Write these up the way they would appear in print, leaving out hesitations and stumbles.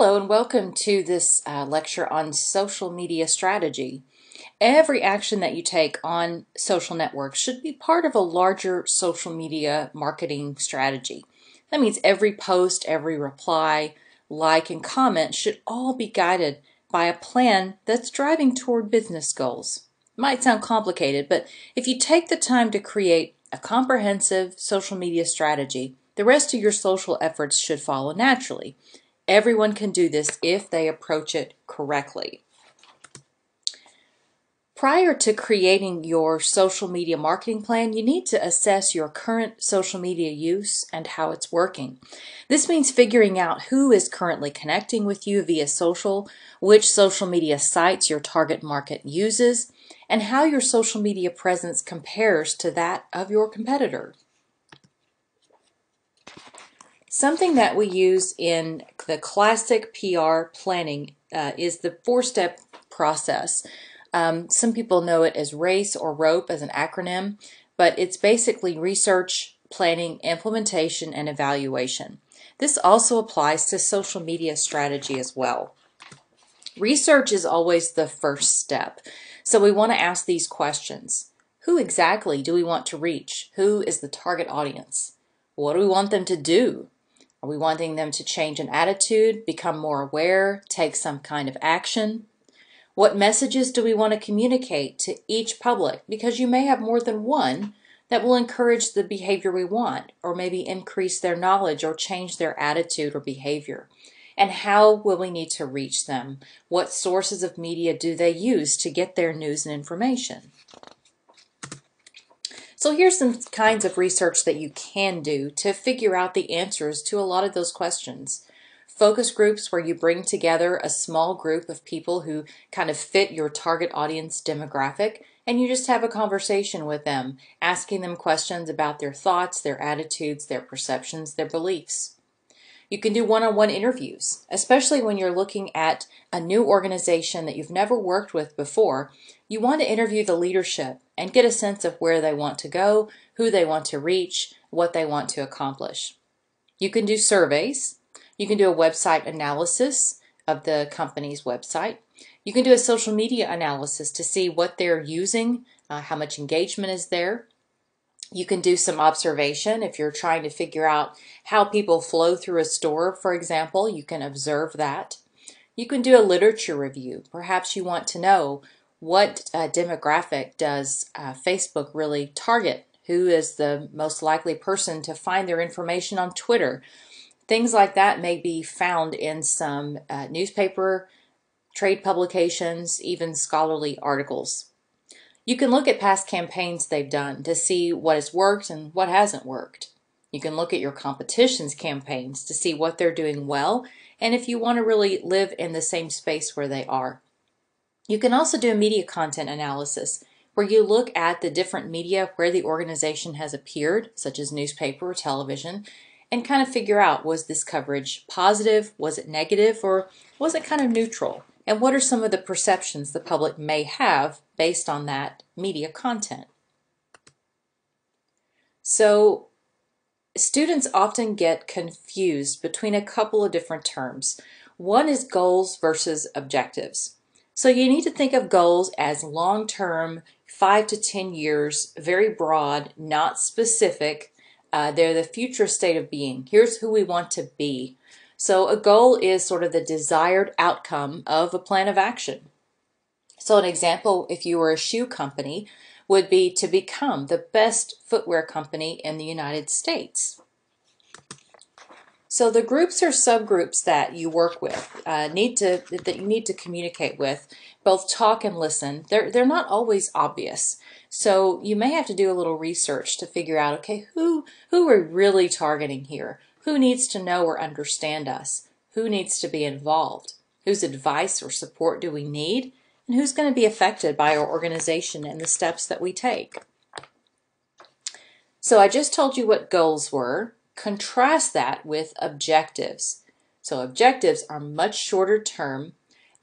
Hello and welcome to this lecture on social media strategy. Every action that you take on social networks should be part of a larger social media marketing strategy. That means every post, every reply, like, and comment should all be guided by a plan that's driving toward business goals. It might sound complicated, but if you take the time to create a comprehensive social media strategy, the rest of your social efforts should follow naturally. Everyone can do this if they approach it correctly. Prior to creating your social media marketing plan, you need to assess your current social media use and how it's working. This means figuring out who is currently connecting with you via social, which social media sites your target market uses, and how your social media presence compares to that of your competitor. Something that we use in the classic PR planning is the four-step process. Some people know it as RACE or ROPE as an acronym, but it's basically research, planning, implementation, and evaluation. This also applies to social media strategy as well. Research is always the first step, so we want to ask these questions. Who exactly do we want to reach? Who is the target audience? What do we want them to do? Are we wanting them to change an attitude, become more aware, take some kind of action? What messages do we want to communicate to each public? Because you may have more than one that will encourage the behavior we want, or maybe increase their knowledge or change their attitude or behavior. And how will we need to reach them? What sources of media do they use to get their news and information? So here's some kinds of research that you can do to figure out the answers to a lot of those questions. Focus groups, where you bring together a small group of people who kind of fit your target audience demographic, and you just have a conversation with them, asking them questions about their thoughts, their attitudes, their perceptions, their beliefs. You can do one-on-one interviews, especially when you're looking at a new organization that you've never worked with before. You want to interview the leadership and get a sense of where they want to go, who they want to reach, what they want to accomplish. You can do surveys. You can do a website analysis of the company's website. You can do a social media analysis to see what they're using, how much engagement is there. You can do some observation if you're trying to figure out how people flow through a store, for example. You can observe that. You can do a literature review. Perhaps you want to know what demographic does Facebook really target? Who is the most likely person to find their information on Twitter? Things like that may be found in some newspaper, trade publications, even scholarly articles. You can look at past campaigns they've done to see what has worked and what hasn't worked. You can look at your competition's campaigns to see what they're doing well and if you want to really live in the same space where they are. You can also do a media content analysis, where you look at the different media where the organization has appeared, such as newspaper or television, and kind of figure out, was this coverage positive, was it negative, or was it kind of neutral? And what are some of the perceptions the public may have based on that media content? So students often get confused between a couple of different terms. One is goals versus objectives. So you need to think of goals as long-term, 5 to 10 years, very broad, not specific. They're the future state of being. Here's who we want to be. So a goal is sort of the desired outcome of a plan of action. So an example, if you were a shoe company, would be to become the best footwear company in the United States. So the groups or subgroups that you work with that you need to communicate with, both talk and listen, they're not always obvious. So you may have to do a little research to figure out, okay, who are we really targeting here? Who needs to know or understand us? Who needs to be involved? Whose advice or support do we need? And who's going to be affected by our organization and the steps that we take? So I just told you what goals were. Contrast that with objectives. So objectives are much shorter term.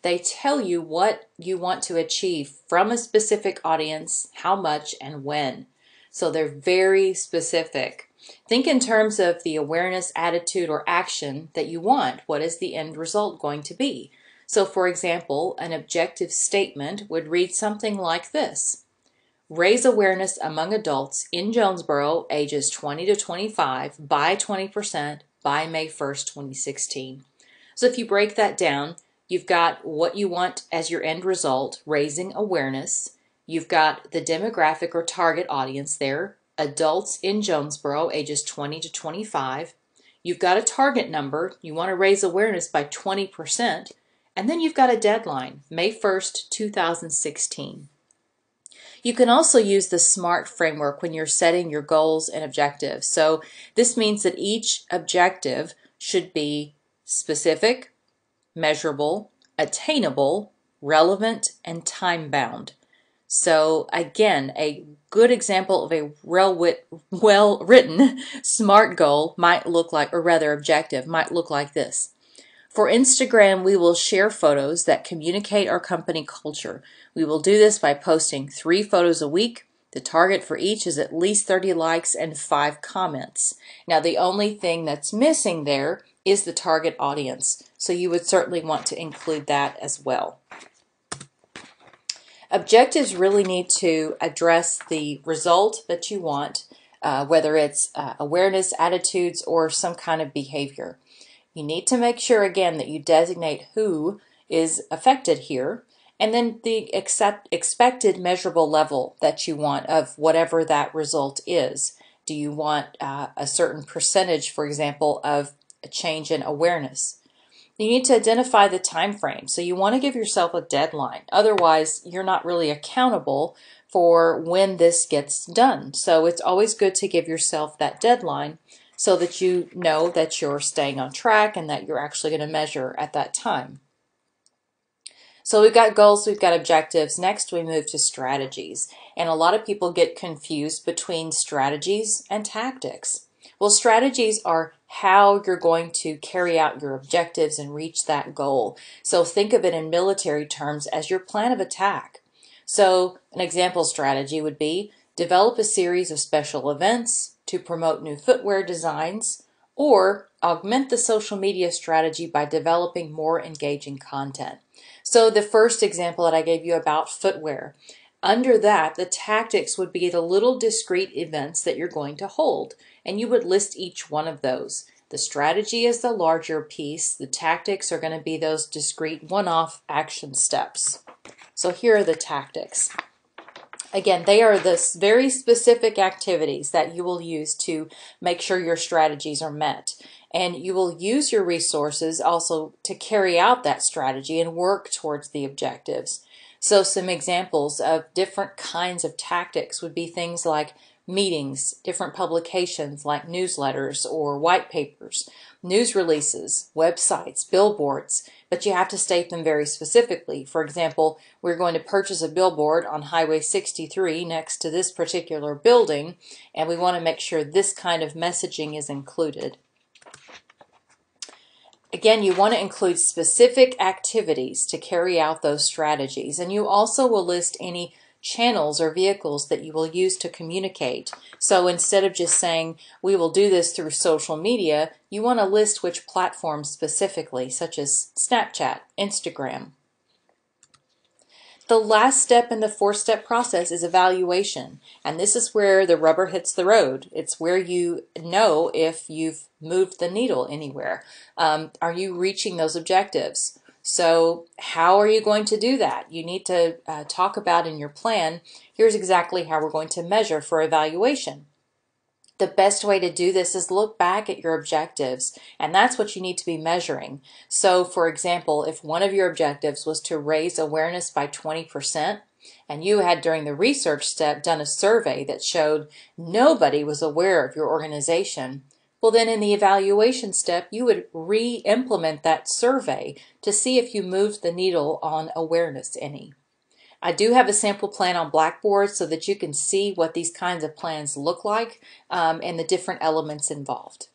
They tell you what you want to achieve from a specific audience, how much and when. So they're very specific. Think in terms of the awareness, attitude, or action that you want. What is the end result going to be? So, for example, an objective statement would read something like this: raise awareness among adults in Jonesboro ages 20 to 25 by 20% by May 1st, 2016. So if you break that down, you've got what you want as your end result, raising awareness. You've got the demographic or target audience there, adults in Jonesboro ages 20 to 25. You've got a target number. You want to raise awareness by 20%. And then you've got a deadline, May 1st, 2016. You can also use the SMART framework when you're setting your goals and objectives. So this means that each objective should be specific, measurable, attainable, relevant, and time-bound. So again, a good example of a well-written SMART goal might look like, or rather objective, might look like this. For Instagram, we will share photos that communicate our company culture. We will do this by posting 3 photos a week. The target for each is at least 30 likes and 5 comments. Now, the only thing that's missing there is the target audience, so you would certainly want to include that as well. Objectives really need to address the result that you want, whether it's awareness, attitudes, or some kind of behavior. You need to make sure, again, that you designate who is affected here, and then the expected measurable level that you want of whatever that result is. Do you want a certain percentage, for example, of a change in awareness? You need to identify the time frame. So you want to give yourself a deadline. Otherwise, you're not really accountable for when this gets done. So it's always good to give yourself that deadline so that you know that you're staying on track and that you're actually going to measure at that time. So we've got goals, we've got objectives. Next, we move to strategies. And a lot of people get confused between strategies and tactics. Well, strategies are how you're going to carry out your objectives and reach that goal. So think of it in military terms as your plan of attack. So an example strategy would be develop a series of special events to promote new footwear designs, or augment the social media strategy by developing more engaging content. So the first example that I gave you about footwear, under that, the tactics would be the little discrete events that you're going to hold, and you would list each one of those. The strategy is the larger piece. The tactics are going to be those discrete one-off action steps. So here are the tactics. Again, they are the very specific activities that you will use to make sure your strategies are met. And you will use your resources also to carry out that strategy and work towards the objectives. So some examples of different kinds of tactics would be things like meetings, different publications like newsletters or white papers, news releases, websites, billboards, but you have to state them very specifically. For example, we're going to purchase a billboard on Highway 63 next to this particular building, and we want to make sure this kind of messaging is included. Again, you want to include specific activities to carry out those strategies, and you also will list any channels or vehicles that you will use to communicate. So instead of just saying, we will do this through social media, you want to list which platforms specifically, such as Snapchat, Instagram. The last step in the 4-step process is evaluation, and this is where the rubber hits the road. It's where you know if you've moved the needle anywhere. Are you reaching those objectives? So how are you going to do that? You need to talk about in your plan, here's exactly how we're going to measure for evaluation. The best way to do this is look back at your objectives, and that's what you need to be measuring. So, for example, if one of your objectives was to raise awareness by 20%, and you had during the research step done a survey that showed nobody was aware of your organization, well then in the evaluation step you would re-implement that survey to see if you moved the needle on awareness any. I do have a sample plan on Blackboard so that you can see what these kinds of plans look like and the different elements involved.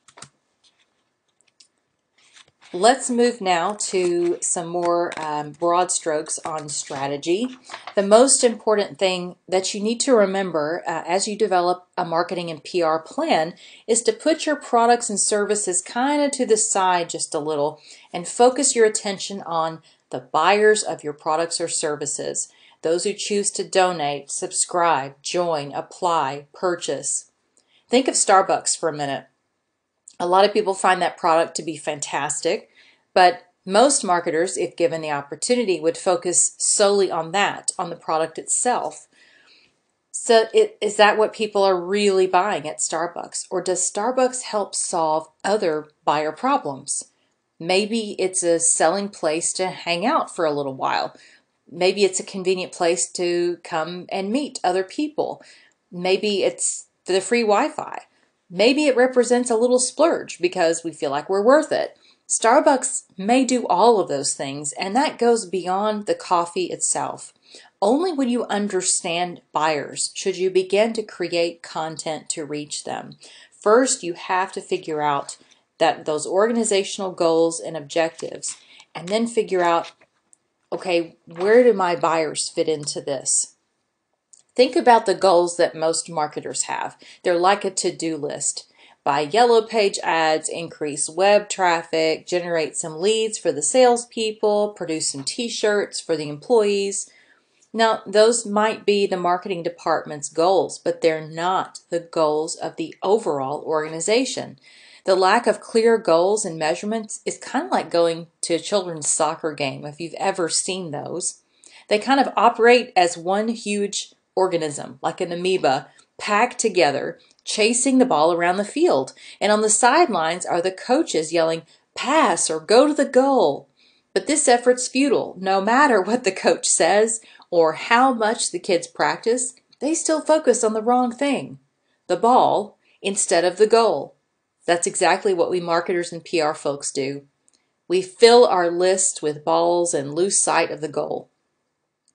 Let's move now to some more broad strokes on strategy. The most important thing that you need to remember as you develop a marketing and PR plan is to put your products and services kind of to the side just a little and focus your attention on the buyers of your products or services, those who choose to donate, subscribe, join, apply, purchase. Think of Starbucks for a minute. A lot of people find that product to be fantastic, but most marketers, if given the opportunity, would focus solely on that, on the product itself. So is that what people are really buying at Starbucks? Or does Starbucks help solve other buyer problems? Maybe it's a selling place to hang out for a little while. Maybe it's a convenient place to come and meet other people. Maybe it's the free Wi-Fi. Maybe it represents a little splurge because we feel like we're worth it. Starbucks may do all of those things, and that goes beyond the coffee itself. Only when you understand buyers should you begin to create content to reach them. First, you have to figure out those organizational goals and objectives, and then figure out, okay, where do my buyers fit into this? Think about the goals that most marketers have. They're like a to-do list. Buy yellow page ads, increase web traffic, generate some leads for the salespeople, produce some t-shirts for the employees. Now, those might be the marketing department's goals, but they're not the goals of the overall organization. The lack of clear goals and measurements is kind of like going to a children's soccer game, if you've ever seen those. They kind of operate as one huge organism, like an amoeba, packed together, chasing the ball around the field. And on the sidelines are the coaches yelling, pass or go to the goal. But this effort's futile. No matter what the coach says or how much the kids practice, they still focus on the wrong thing, the ball, instead of the goal. That's exactly what we marketers and PR folks do. We fill our list with balls and lose sight of the goal.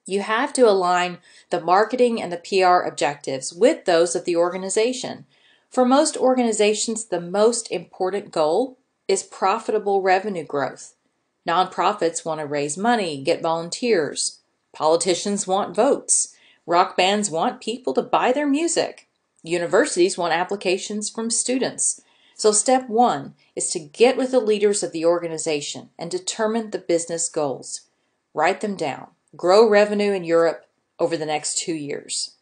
You have to align the marketing and the PR objectives with those of the organization. For most organizations, the most important goal is profitable revenue growth. Nonprofits want to raise money, get volunteers. Politicians want votes. Rock bands want people to buy their music. Universities want applications from students. So step one is to get with the leaders of the organization and determine the business goals. Write them down. Grow revenue in Europe over the next 2 years.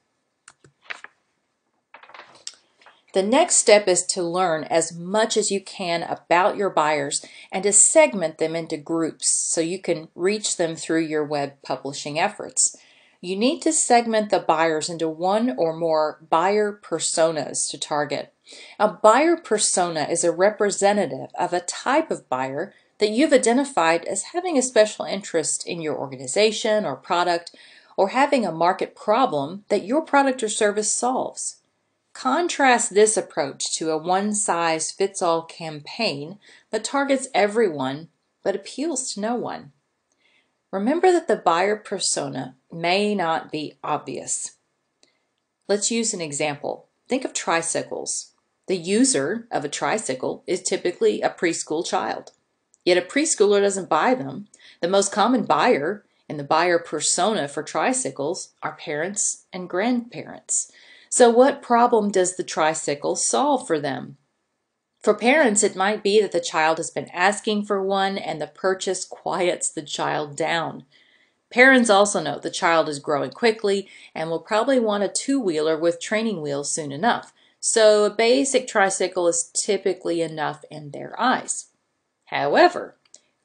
The next step is to learn as much as you can about your buyers and to segment them into groups so you can reach them through your web publishing efforts. You need to segment the buyers into one or more buyer personas to target. A buyer persona is a representative of a type of buyer that you've identified as having a special interest in your organization or product, or having a market problem that your product or service solves. Contrast this approach to a one-size-fits-all campaign that targets everyone but appeals to no one. Remember that the buyer persona may not be obvious. Let's use an example. Think of tricycles. The user of a tricycle is typically a preschool child. Yet a preschooler doesn't buy them. The most common buyer and the buyer persona for tricycles are parents and grandparents. So what problem does the tricycle solve for them? For parents, it might be that the child has been asking for one and the purchase quiets the child down. Parents also know the child is growing quickly and will probably want a two-wheeler with training wheels soon enough. So a basic tricycle is typically enough in their eyes. However,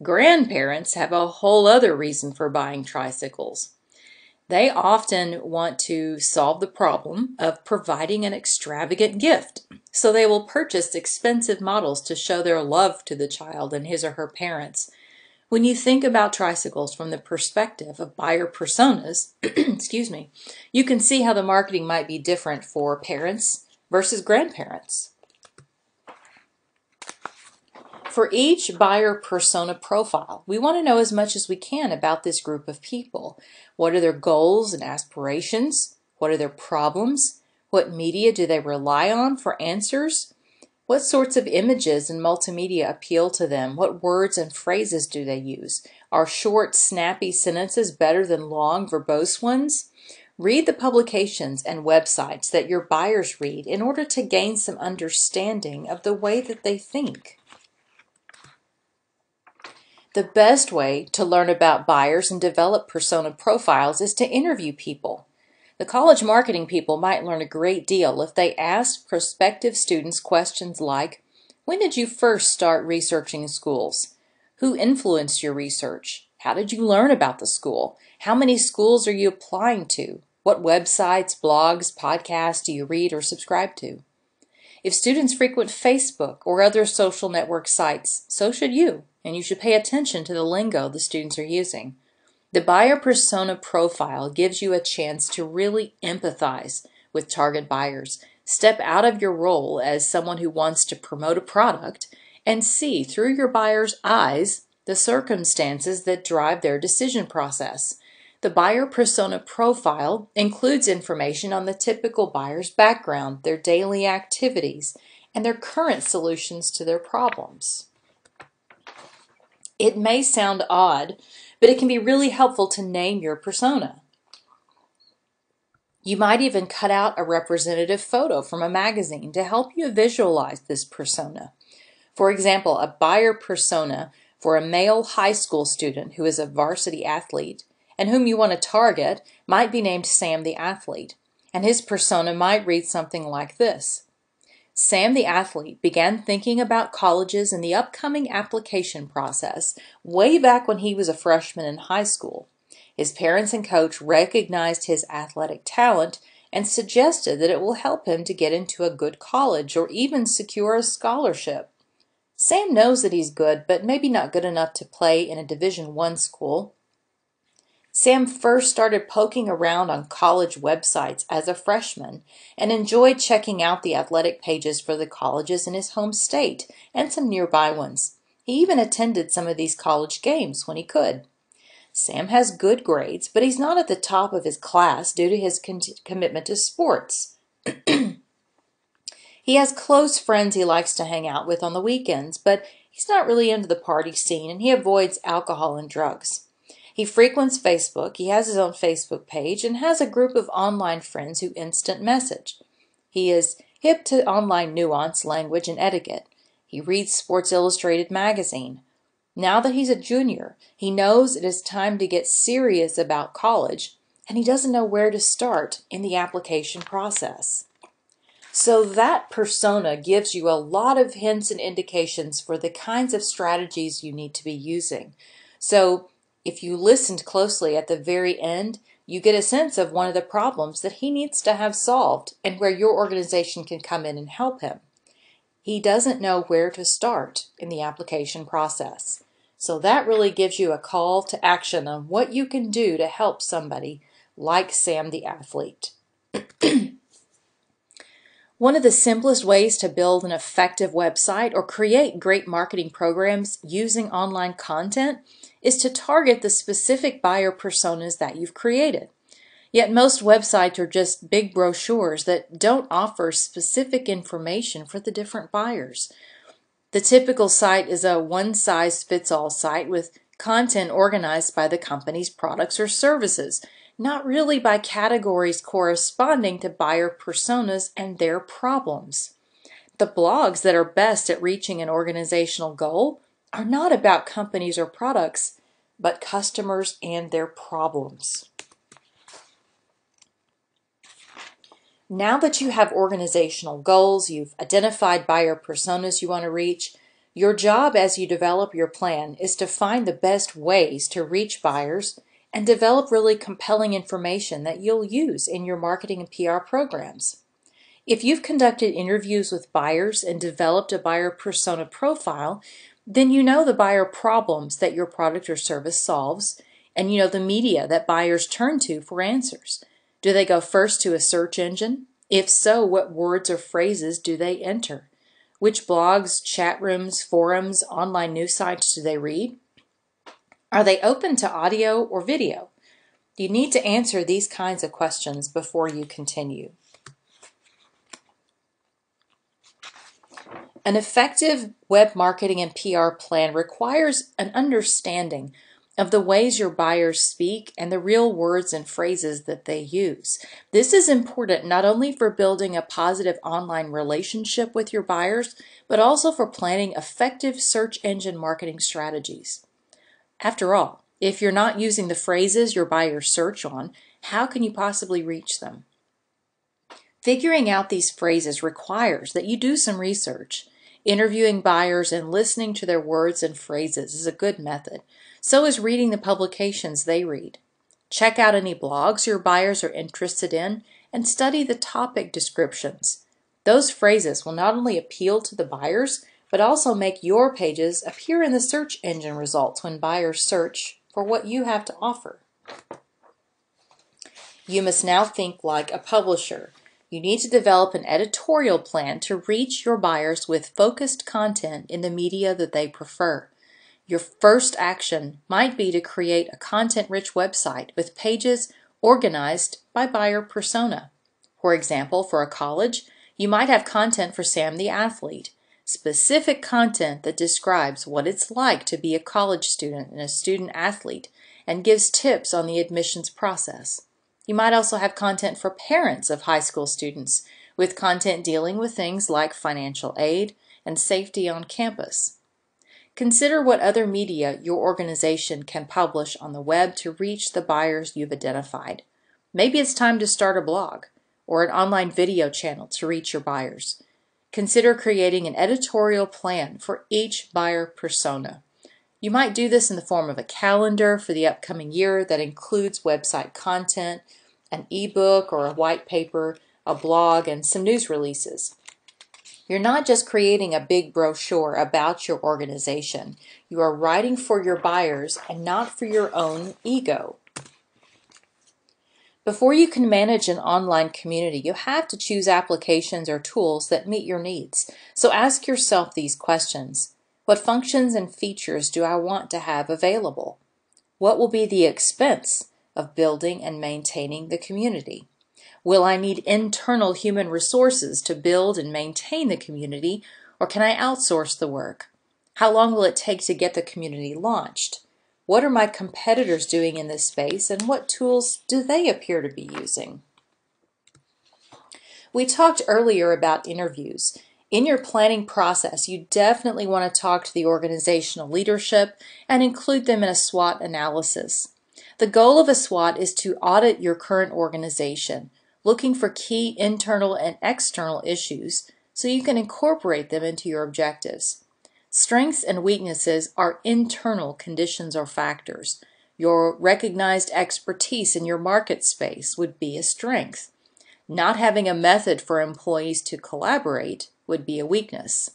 grandparents have a whole other reason for buying tricycles. They often want to solve the problem of providing an extravagant gift, so they will purchase expensive models to show their love to the child and his or her parents. When you think about tricycles from the perspective of buyer personas, excuse me, you can see how the marketing might be different for parents versus grandparents. For each buyer persona profile, we want to know as much as we can about this group of people. What are their goals and aspirations? What are their problems? What media do they rely on for answers? What sorts of images and multimedia appeal to them? What words and phrases do they use? Are short, snappy sentences better than long, verbose ones? Read the publications and websites that your buyers read in order to gain some understanding of the way that they think. The best way to learn about buyers and develop persona profiles is to interview people. The college marketing people might learn a great deal if they ask prospective students questions like, when did you first start researching schools? Who influenced your research? How did you learn about the school? How many schools are you applying to? What websites, blogs, podcasts do you read or subscribe to? If students frequent Facebook or other social network sites, so should you, and you should pay attention to the lingo the students are using. The buyer persona profile gives you a chance to really empathize with target buyers, step out of your role as someone who wants to promote a product, and see through your buyer's eyes the circumstances that drive their decision process. The buyer persona profile includes information on the typical buyer's background, their daily activities, and their current solutions to their problems. It may sound odd, but it can be really helpful to name your persona. You might even cut out a representative photo from a magazine to help you visualize this persona. For example, a buyer persona for a male high school student who is a varsity athlete and whom you want to target might be named Sam the Athlete, and his persona might read something like this. Sam the Athlete began thinking about colleges and the upcoming application process way back when he was a freshman in high school. His parents and coach recognized his athletic talent and suggested that it will help him to get into a good college or even secure a scholarship. Sam knows that he's good, but maybe not good enough to play in a Division I school. Sam first started poking around on college websites as a freshman and enjoyed checking out the athletic pages for the colleges in his home state and some nearby ones. He even attended some of these college games when he could. Sam has good grades, but he's not at the top of his class due to his commitment to sports. He has close friends he likes to hang out with on the weekends, but he's not really into the party scene and he avoids alcohol and drugs. He frequents Facebook, he has his own Facebook page, and has a group of online friends who instant message. He is hip to online nuance, language, and etiquette. He reads Sports Illustrated magazine. Now that he's a junior, he knows it is time to get serious about college, and he doesn't know where to start in the application process. So that persona gives you a lot of hints and indications for the kinds of strategies you need to be using. So if you listened closely at the very end, you get a sense of one of the problems that he needs to have solved and where your organization can come in and help him. He doesn't know where to start in the application process. So that really gives you a call to action on what you can do to help somebody like Sam the Athlete. One of the simplest ways to build an effective website or create great marketing programs using online content is to target the specific buyer personas that you've created. Yet most websites are just big brochures that don't offer specific information for the different buyers. The typical site is a one-size-fits-all site with content organized by the company's products or services, not really by categories corresponding to buyer personas and their problems. The blogs that are best at reaching an organizational goal are not about companies or products, but customers and their problems. Now that you have organizational goals, you've identified buyer personas you want to reach, your job as you develop your plan is to find the best ways to reach buyers and develop really compelling information that you'll use in your marketing and PR programs. If you've conducted interviews with buyers and developed a buyer persona profile, then you know the buyer problems that your product or service solves, and you know the media that buyers turn to for answers. Do they go first to a search engine? If so, what words or phrases do they enter? Which blogs, chat rooms, forums, online news sites do they read? Are they open to audio or video? You need to answer these kinds of questions before you continue. An effective web marketing and PR plan requires an understanding of the ways your buyers speak and the real words and phrases that they use. This is important not only for building a positive online relationship with your buyers, but also for planning effective search engine marketing strategies. After all, if you're not using the phrases your buyers search on, how can you possibly reach them? Figuring out these phrases requires that you do some research. Interviewing buyers and listening to their words and phrases is a good method. So is reading the publications they read. Check out any blogs your buyers are interested in and study the topic descriptions. Those phrases will not only appeal to the buyers, but also make your pages appear in the search engine results when buyers search for what you have to offer. You must now think like a publisher. You need to develop an editorial plan to reach your buyers with focused content in the media that they prefer. Your first action might be to create a content-rich website with pages organized by buyer persona. For example, for a college, you might have content for Sam the athlete, specific content that describes what it's like to be a college student and a student athlete and gives tips on the admissions process. You might also have content for parents of high school students, with content dealing with things like financial aid and safety on campus. Consider what other media your organization can publish on the web to reach the buyers you've identified. Maybe it's time to start a blog or an online video channel to reach your buyers. Consider creating an editorial plan for each buyer persona. You might do this in the form of a calendar for the upcoming year that includes website content, an ebook or a white paper, a blog, and some news releases. You're not just creating a big brochure about your organization. You are writing for your buyers and not for your own ego. Before you can manage an online community, you have to choose applications or tools that meet your needs. So ask yourself these questions. What functions and features do I want to have available? What will be the expense of building and maintaining the community? Will I need internal human resources to build and maintain the community, or can I outsource the work? How long will it take to get the community launched? What are my competitors doing in this space, and what tools do they appear to be using? We talked earlier about interviews. In your planning process, you definitely want to talk to the organizational leadership and include them in a SWOT analysis. The goal of a SWOT is to audit your current organization, looking for key internal and external issues so you can incorporate them into your objectives. Strengths and weaknesses are internal conditions or factors. Your recognized expertise in your market space would be a strength. Not having a method for employees to collaborate would be a weakness.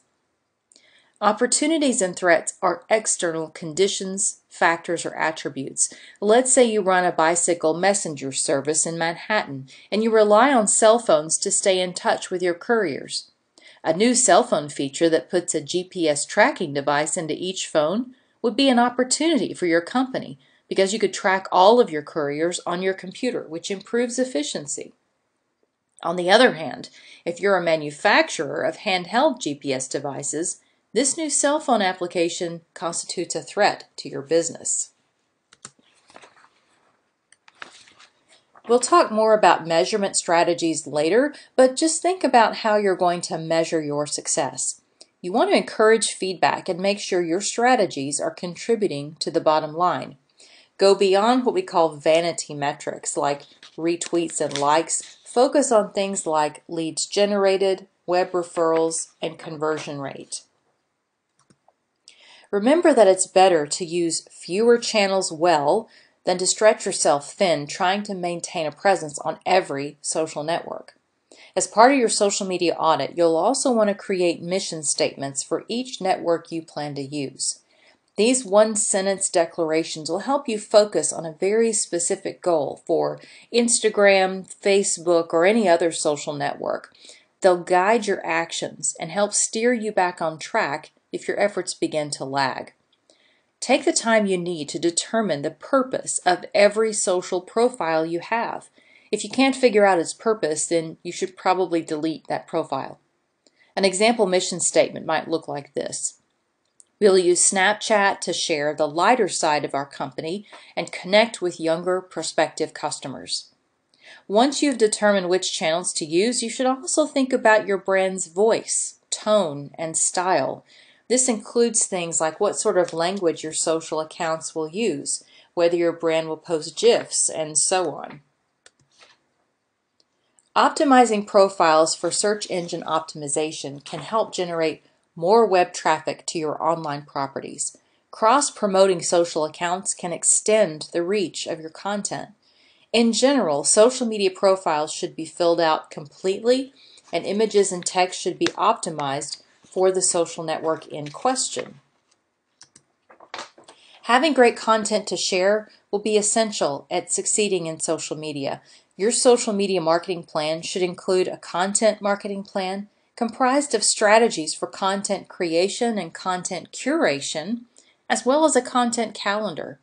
Opportunities and threats are external conditions, factors, or attributes. Let's say you run a bicycle messenger service in Manhattan and you rely on cell phones to stay in touch with your couriers. A new cell phone feature that puts a GPS tracking device into each phone would be an opportunity for your company because you could track all of your couriers on your computer, which improves efficiency. On the other hand, if you're a manufacturer of handheld GPS devices, this new cell phone application constitutes a threat to your business. We'll talk more about measurement strategies later, but just think about how you're going to measure your success. You want to encourage feedback and make sure your strategies are contributing to the bottom line. Go beyond what we call vanity metrics like retweets and likes. Focus on things like leads generated, web referrals, and conversion rate. Remember that it's better to use fewer channels well than to stretch yourself thin trying to maintain a presence on every social network. As part of your social media audit, you'll also want to create mission statements for each network you plan to use. These one-sentence declarations will help you focus on a very specific goal for Instagram, Facebook, or any other social network. They'll guide your actions and help steer you back on track if your efforts begin to lag. Take the time you need to determine the purpose of every social profile you have. If you can't figure out its purpose, then you should probably delete that profile. An example mission statement might look like this. We'll use Snapchat to share the lighter side of our company and connect with younger prospective customers. Once you've determined which channels to use, you should also think about your brand's voice, tone, and style. This includes things like what sort of language your social accounts will use, whether your brand will post GIFs, and so on. Optimizing profiles for search engine optimization can help generate more web traffic to your online properties. Cross-promoting social accounts can extend the reach of your content. In general, social media profiles should be filled out completely, and images and text should be optimized for the social network in question. Having great content to share will be essential at succeeding in social media. Your social media marketing plan should include a content marketing plan comprised of strategies for content creation and content curation, as well as a content calendar.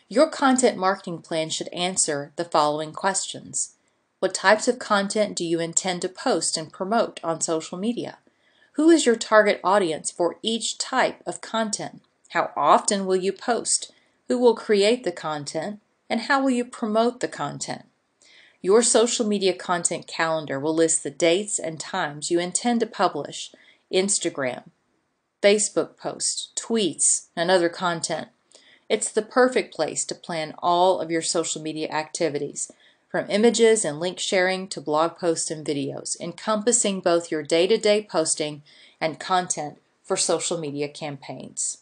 Your content marketing plan should answer the following questions. What types of content do you intend to post and promote on social media? Who is your target audience for each type of content? How often will you post? Who will create the content? And how will you promote the content? Your social media content calendar will list the dates and times you intend to publish Instagram, Facebook posts, tweets, and other content. It's the perfect place to plan all of your social media activities, from images and link sharing to blog posts and videos, encompassing both your day-to-day posting and content for social media campaigns.